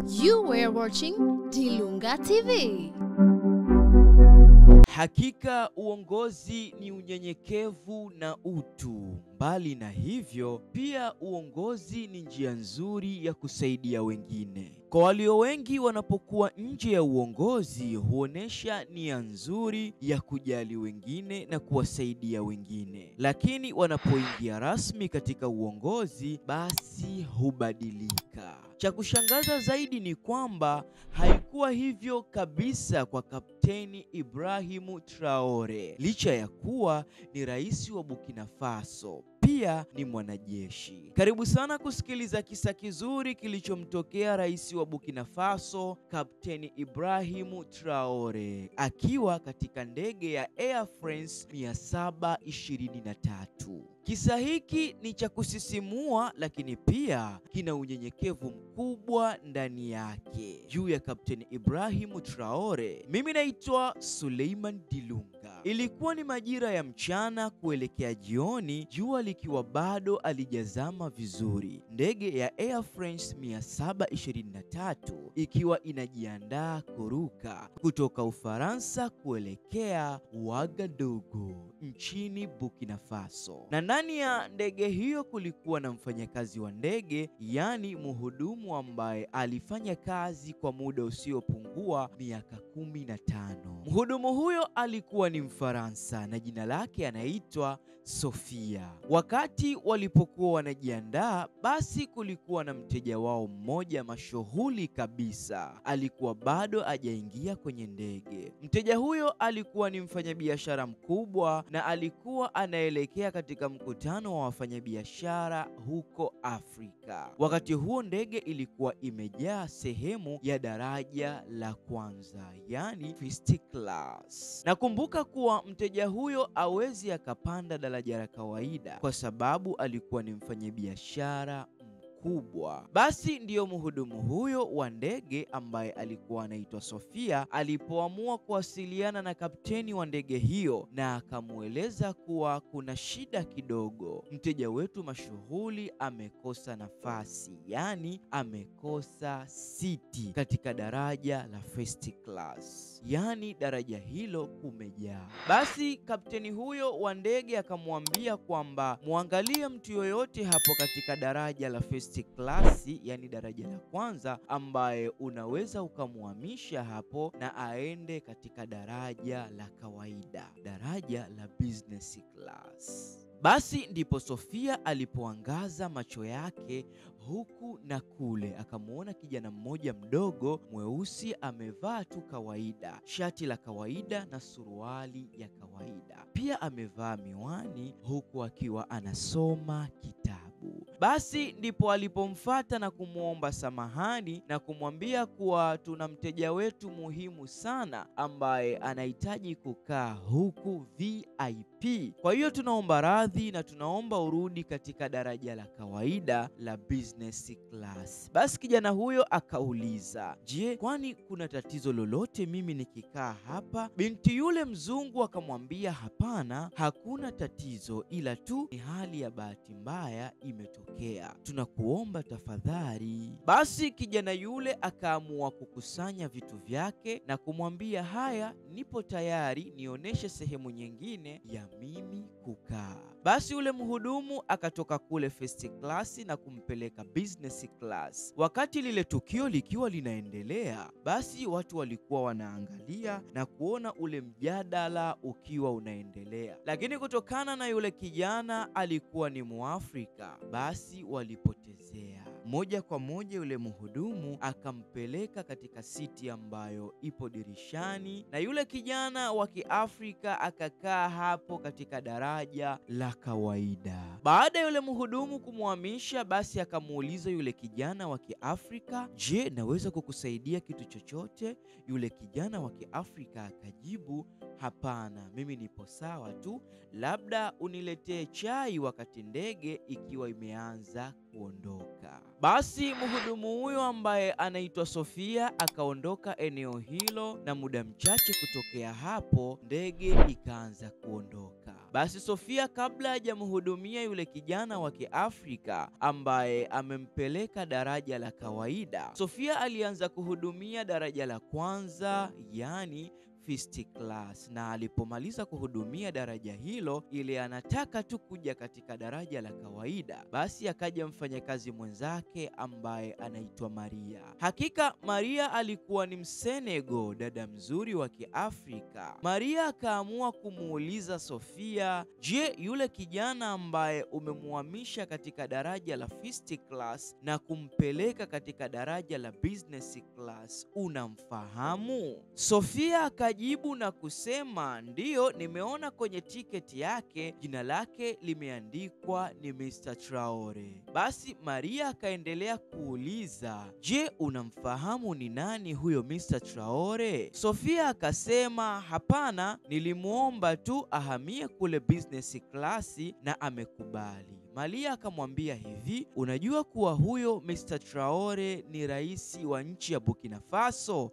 You were watching Dilunga TV. Hakika uongozi ni unyenyekevu na utu. Mbali na hivyo, pia uongozi ni njia nzuri ya kusaidia wengine. Kwa walio wengi wanapokuwa nje ya uongozi, huonesha nia nzuri ya kujali wengine na kuwasaidia wengine. Lakini wanapoingia rasmi katika uongozi, basi hubadilika. Cha kushangaza zaidi ni kwamba haikuwa hivyo kabisa kwa Kapteni Ibrahim Traore. Licha ya kuwa ni rais wa Burkina Faso, pia ni mwanajeshi. Karibu sana kusikiliza kisa kizuri kilichomtokea rais wa Burkina Faso, Kapteni Ibrahim Traore, akiwa katika ndege ya Air France 723. Kisa hiki ni cha kusisimua, lakini pia kina unyenyekevu mkubwa ndani yake. Juu ya Kapteni Ibrahim Traore, mimi naitwa Suleiman Dilunga. Ilikuwa ni majira ya mchana kuelekea jioni, jua likiwa bado alijazama vizuri. Ndege ya Air France 723 ikiwa inajiandaa kuruka kutoka Ufaransa kuelekea Ouagadougou nchini Burkina Faso. Na ndani ya ndege hiyo kulikuwa na mfanyakazi wa ndege, yani mhudumu ambaye alifanya kazi kwa muda usiopungua miaka 15. Mhudumu huyo alikuwa ni Mfaransa na jina lake anaitwa Sofia. Wakati walipokuwa wanajiandaa, basi kulikuwa na mteja wao mmoja mashuhuri kabisa. Alikuwa bado hajaingia kwenye ndege. Mteja huyo alikuwa ni mfanyabiashara mkubwa na alikuwa anaelekea katika mkutano wa wafanyabiashara huko Afrika. Wakati huo ndege ilikuwa imejaa sehemu ya daraja la kwanza, yani first class. Nakumbuka kuwa mteja huyo hawezi akapanda daraja la kawaida kwa sababu alikuwa ni mfanyabiashara kubwa. Basi ndiyo mhudumu huyo wa ndege ambaye alikuwa anaitwa Sofia alipoamua kuwasiliana na kapteni wa ndege hiyo na akamueleza kuwa kuna shida kidogo. Mteja wetu mashuhuri amekosa nafasi, yani amekosa siti katika daraja la first class, yani daraja hilo kumejaa. Basi kapteni huyo wa ndege akamwambia kwamba muangalie mtu yoyote hapo katika daraja la first class, yani daraja la kwanza, ambaye unaweza ukamuhamisha hapo na aende katika daraja la kawaida, daraja la business class. Basi ndipo Sofia alipoangaza macho yake huku na kule, akamuona kijana mmoja mdogo mweusi amevaa tu kawaida, shati la kawaida na suruali ya kawaida. Pia amevaa miwani huku akiwa anasoma kitabu. Basi ndipo alipomfuata na kumwomba samahani na kumwambia kuwa tuna mteja wetu muhimu sana ambaye anahitaji kukaa huku VIP. Kwa hiyo tunaomba radhi na tunaomba urudi katika daraja la kawaida la business class. Basi kijana huyo akauliza, je, kwani kuna tatizo lolote mimi nikikaa hapa? Binti yule mzungu akamwambia, hapana, hakuna tatizo, ila tu ni hali ya bahati mbaya imetokea, tunakuomba tafadhali. Basi kijana yule akaamua kukusanya vitu vyake na kumwambia, haya, nipo tayari, nionyeshe sehemu nyingine ya mimi kukaa. Basi ule mhudumu akatoka kule first class na kumpeleka business class. Wakati lile tukio likiwa linaendelea, basi watu walikuwa wanaangalia na kuona ule mjadala ukiwa unaendelea, lakini kutokana na yule kijana alikuwa ni Muafrika, basi walipotezea. Moja kwa moja yule mhudumu akampeleka katika siti ambayo ipo dirishani, na yule kijana wa Kiafrika akakaa hapo katika daraja la kawaida. Baada ya yule mhudumu kumhamisha, basi akamuuliza yule kijana wa Kiafrika, je, naweza kukusaidia kitu chochote? Yule kijana wa Kiafrika akajibu, hapana, mimi nipo sawa tu, labda uniletee chai wakati ndege ikiwa imeanza kuondoka. Basi mhudumu huyo ambaye anaitwa Sofia akaondoka eneo hilo, na muda mchache kutokea hapo ndege ikaanza kuondoka. Basi Sofia, kabla hajamhudumia yule kijana wa Kiafrika ambaye amempeleka daraja la kawaida, Sofia alianza kuhudumia daraja la kwanza, yani first class, na alipomaliza kuhudumia daraja hilo, ile anataka tu kuja katika daraja la kawaida, basi akaja mfanyakazi mwenzake ambaye anaitwa Maria. Hakika Maria alikuwa ni Msenegal, dada mzuri wa Kiafrika. Maria akaamua kumuuliza Sofia, je, yule kijana ambaye umemuhamisha katika daraja la first class na kumpeleka katika daraja la business class unamfahamu? Sofia jibu na kusema, ndiyo, nimeona kwenye tiketi yake jina lake limeandikwa ni Mr. Traore. Basi Maria akaendelea kuuliza, je, unamfahamu ni nani huyo Mr. Traore? Sofia akasema, hapana, nilimuomba tu ahamie kule business class na amekubali. Maria akamwambia hivi, unajua kuwa huyo Mr. Traore ni rais wa nchi ya Burkina Faso?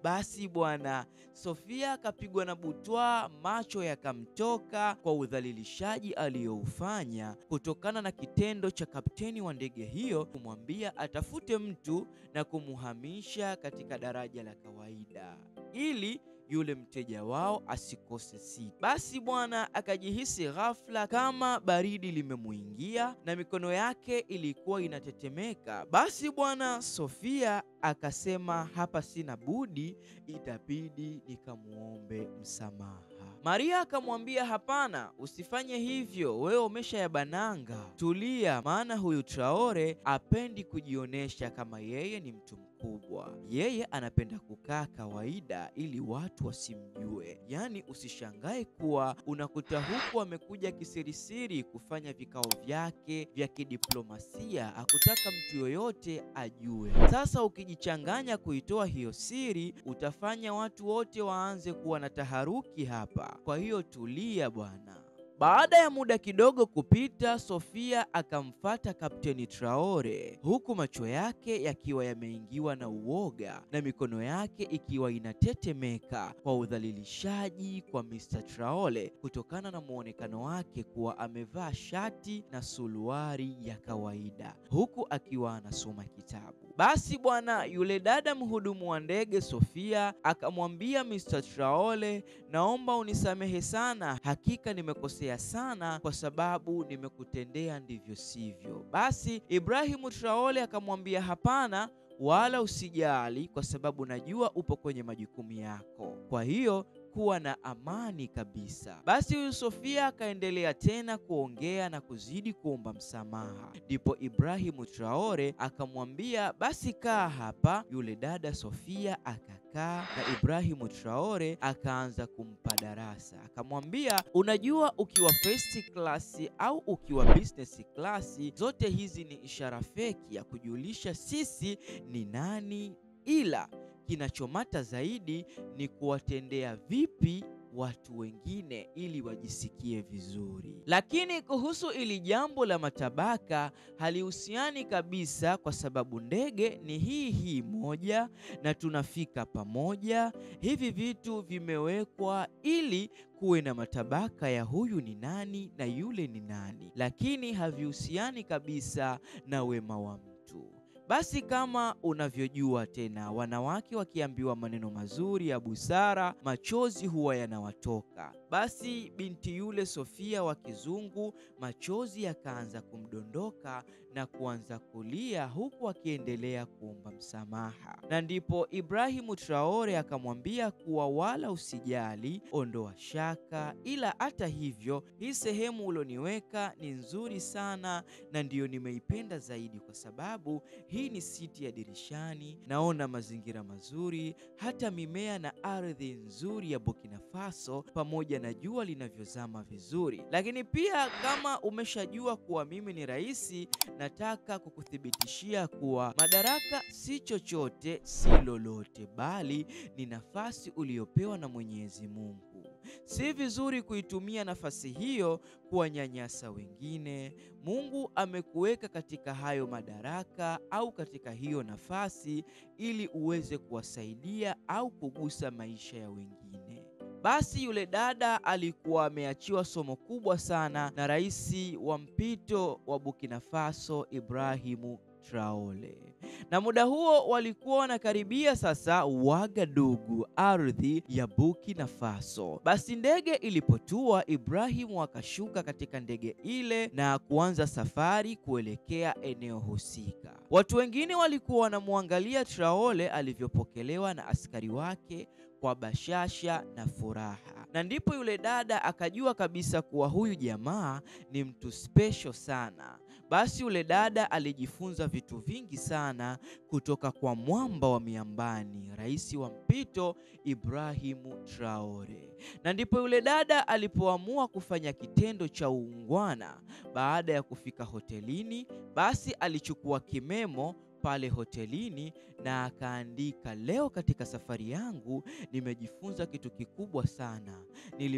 Basi bwana, Sofia akapigwa na butwaa, macho yakamtoka kwa udhalilishaji aliyoufanya kutokana na kitendo cha kapteni wa ndege hiyo kumwambia atafute mtu na kumuhamisha katika daraja la kawaida ili yule mteja wao asikose siti. Basi bwana akajihisi ghafla kama baridi limemuingia na mikono yake ilikuwa inatetemeka. Basi bwana Sofia akasema, hapa sina budi, itabidi nikamuombe msamaha. Maria akamwambia, hapana, usifanye hivyo, wewe umeshayabananga, tulia, maana huyu Traore apendi kujionesha kama yeye ni mtu mkubwa. Yeye anapenda kukaa kawaida ili watu wasimjue. Yani usishangae kuwa unakuta huku amekuja kisirisiri kufanya vikao vyake vya kidiplomasia, hakutaka mtu yoyote ajue. Sasa ukijichanganya kuitoa hiyo siri, utafanya watu wote waanze kuwa na taharuki hapa. Kwa hiyo tulia bwana. Baada ya muda kidogo kupita, Sofia akamfata Kapteni Traore huku macho yake yakiwa yameingiwa na uoga na mikono yake ikiwa inatetemeka kwa udhalilishaji kwa Mr. Traore kutokana na muonekano wake kuwa amevaa shati na suruali ya kawaida huku akiwa anasoma kitabu. Basi bwana, yule dada mhudumu wa ndege Sofia akamwambia Mr. Traore, naomba unisamehe sana, hakika nimekosea sana kwa sababu nimekutendea ndivyo sivyo. Basi Ibrahimu Traore akamwambia, hapana, wala usijali, kwa sababu najua upo kwenye majukumu yako, kwa hiyo kuwa na amani kabisa. Basi huyu Sofia akaendelea tena kuongea na kuzidi kuomba msamaha. Ndipo Ibrahimu Traore akamwambia, basi kaa hapa. Yule dada Sofia akakaa na Ibrahimu Traore akaanza kumpa darasa. Akamwambia, unajua ukiwa first class au ukiwa business class, zote hizi ni ishara feki ya kujulisha sisi ni nani, ila kinachomata zaidi ni kuwatendea vipi watu wengine ili wajisikie vizuri. Lakini kuhusu ili jambo la matabaka halihusiani kabisa, kwa sababu ndege ni hii moja na tunafika pamoja. Hivi vitu vimewekwa ili kuwe na matabaka ya huyu ni nani na yule ni nani, lakini havihusiani kabisa na wema wa mtu. Basi kama unavyojua tena, wanawake wakiambiwa maneno mazuri ya busara, machozi huwa yanawatoka. Basi binti yule Sofia wa kizungu, machozi yakaanza kumdondoka na kuanza kulia huku akiendelea kuomba msamaha. Na ndipo Ibrahimu Traore akamwambia kuwa wala usijali, ondoa shaka, ila hata hivyo hii sehemu ulioniweka ni nzuri sana na ndiyo nimeipenda zaidi, kwa sababu hii ni siti ya dirishani, naona mazingira mazuri, hata mimea na ardhi nzuri ya Burkina Faso pamoja na jua linavyozama vizuri. Lakini pia kama umeshajua kuwa mimi ni rais, nataka kukuthibitishia kuwa madaraka si chochote, si lolote, bali ni nafasi uliyopewa na Mwenyezi Mungu. Si vizuri kuitumia nafasi hiyo kuwanyanyasa wengine. Mungu amekuweka katika hayo madaraka au katika hiyo nafasi ili uweze kuwasaidia au kugusa maisha ya wengine. Basi yule dada alikuwa ameachiwa somo kubwa sana na rais wa mpito wa Burkina Faso, Ibrahim Traore. Na muda huo walikuwa wanakaribia sasa Ouagadougou, ardhi ya Burkina Faso. Basi ndege ilipotua, Ibrahim akashuka katika ndege ile na kuanza safari kuelekea eneo husika. Watu wengine walikuwa wanamwangalia Traore alivyopokelewa na askari wake kwa bashasha na furaha. Na ndipo yule dada akajua kabisa kuwa huyu jamaa ni mtu special sana. Basi yule dada alijifunza vitu vingi sana kutoka kwa mwamba wa miambani, rais wa mpito Ibrahim Traore. Na ndipo yule dada alipoamua kufanya kitendo cha uungwana. Baada ya kufika hotelini, basi alichukua kimemo pale hotelini na akaandika, leo katika safari yangu nimejifunza kitu kikubwa sana.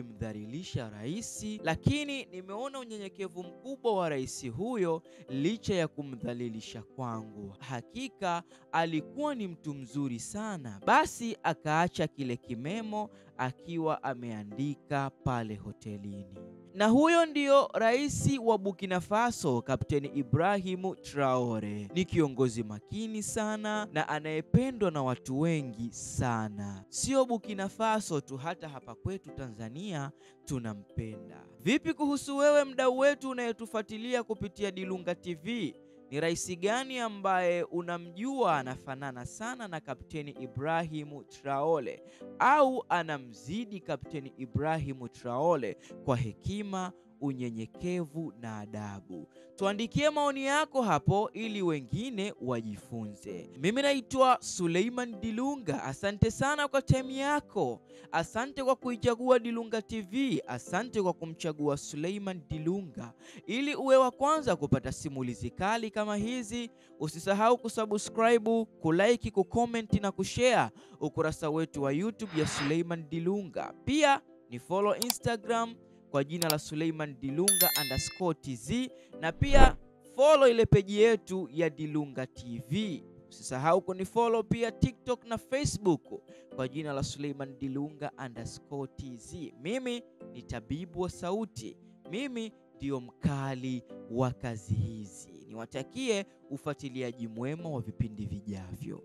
Nilimdhalilisha rais, lakini nimeona unyenyekevu mkubwa wa rais huyo licha ya kumdhalilisha kwangu. Hakika alikuwa ni mtu mzuri sana. Basi akaacha kile kimemo akiwa ameandika pale hotelini. Na huyo ndio rais wa Burkina Faso, Kapteni Ibrahim Traore. Ni kiongozi makini sana na anayependwa na watu wengi sana. Sio Burkina Faso tu, hata hapa kwetu Tanzania tunampenda. Vipi kuhusu wewe mdau wetu unayetufuatilia kupitia Dilunga TV? Ni rais gani ambaye unamjua anafanana sana na Kapteni Ibrahim Traore au anamzidi Kapteni Ibrahim Traore kwa hekima, unyenyekevu na adabu? Tuandikie maoni yako hapo ili wengine wajifunze. Mimi naitwa Suleiman Dilunga. Asante sana kwa time yako. Asante kwa kuichagua Dilunga TV. Asante kwa kumchagua Suleiman Dilunga. Ili uwe wa kwanza kupata simulizi kali kama hizi, usisahau kusubscribe, kulike, kucomment na kushare ukurasa wetu wa YouTube ya Suleiman Dilunga. Pia ni follow Instagram kwa jina la Suleiman Dilunga_TZ, na pia follow ile peji yetu ya Dilunga TV. Usisahau kunifollow pia TikTok na Facebook kwa jina la Suleiman Dilunga_TZ. Mimi ni tabibu wa sauti. Mimi ndio mkali wa kazi hizi. Niwatakie ufuatiliaji mwema wa vipindi vijavyo.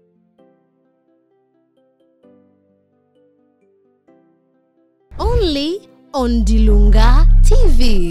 Only on Dilunga TV.